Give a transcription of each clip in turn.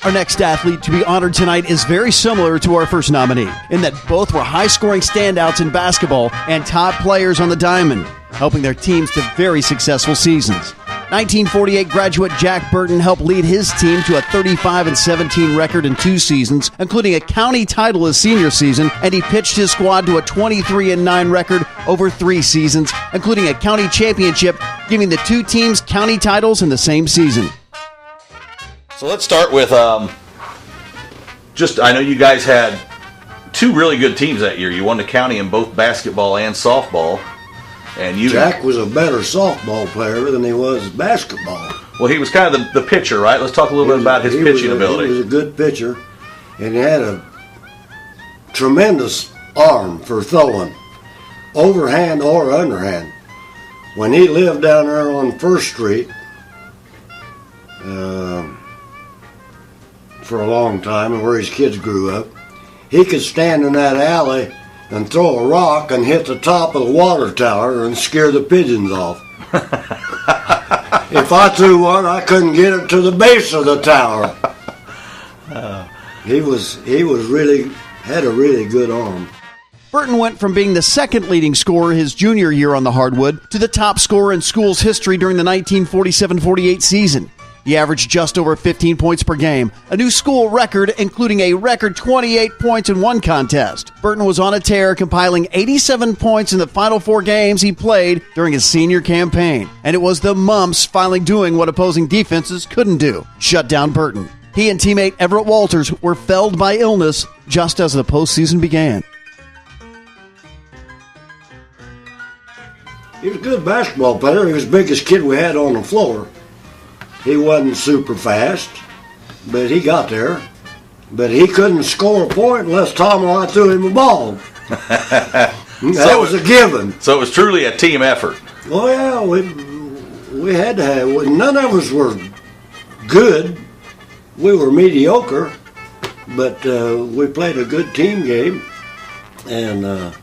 Our next athlete to be honored tonight is very similar to our first nominee in that both were high-scoring standouts in basketball and top players on the diamond, helping their teams to very successful seasons. 1948 graduate Jack Burton helped lead his team to a 35-17 record in 2 seasons, including a county title his senior season, and he pitched his squad to a 23-9 record over 3 seasons, including a county championship, giving the 2 teams county titles in the same season. So let's start with I know you guys had 2 really good teams that year. You won the county in both basketball and softball. And Jack was a better softball player than he was basketball. Well, he was kind of the pitcher, right? Let's talk a little bit about his pitching ability. He was a good pitcher, and he had a tremendous arm for throwing, overhand or underhand. When he lived down there on 1st Street, for a long time, and where his kids grew up, he could stand in that alley and throw a rock and hit the top of the water tower and scare the pigeons off. If I threw one, I couldn't get it to the base of the tower. He had a really good arm. Burton went from being the second leading scorer his junior year on the hardwood to the top scorer in school's history during the 1947-48 season. He averaged just over 15 points per game, a new school record, including a record 28 points in one contest. Burton was on a tear, compiling 87 points in the final 4 games he played during his senior campaign. And it was the Mumps finally doing what opposing defenses couldn't do, shut down Burton. He and teammate Everett Walters were felled by illness just as the postseason began. He was a good basketball player. He was the biggest kid we had on the floor. He wasn't super fast, but he got there. But he couldn't score a point unless Tom or I threw him a ball. That was a given. So it was truly a team effort. Oh, yeah, we had to have. None of us were good. We were mediocre, but we played a good team game. And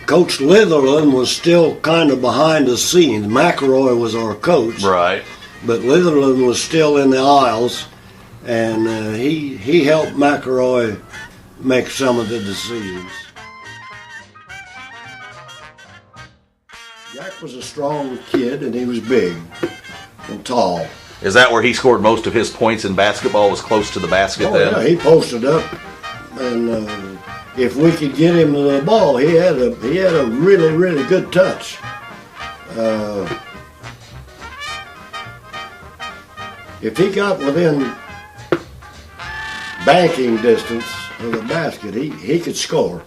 Coach Litherland was still kind of behind the scenes. McElroy was our coach. Right. But Litherland was still in the aisles, and he helped McElroy make some of the decisions. Jack was a strong kid, and he was big and tall. Is that where he scored most of his points in basketball, was close to the basket then? Yeah, he posted up, and if we could get him to the ball, he had a really, really good touch. If he got within banking distance of the basket, he could score,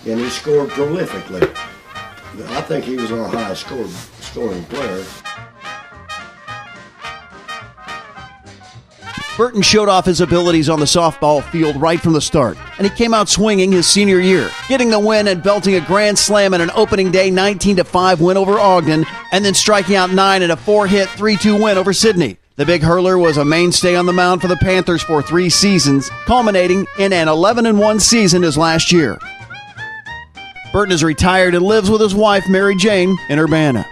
and he scored prolifically. I think he was our highest scoring player. Burton showed off his abilities on the softball field right from the start, and he came out swinging his senior year, getting the win and belting a grand slam in an opening day 19-5 win over Ogden, and then striking out 9 in a 4-hit 3-2 win over Sydney. The big hurler was a mainstay on the mound for the Panthers for 3 seasons, culminating in an 11-1 season his last year. Burton is retired and lives with his wife, Mary Jane, in Urbana.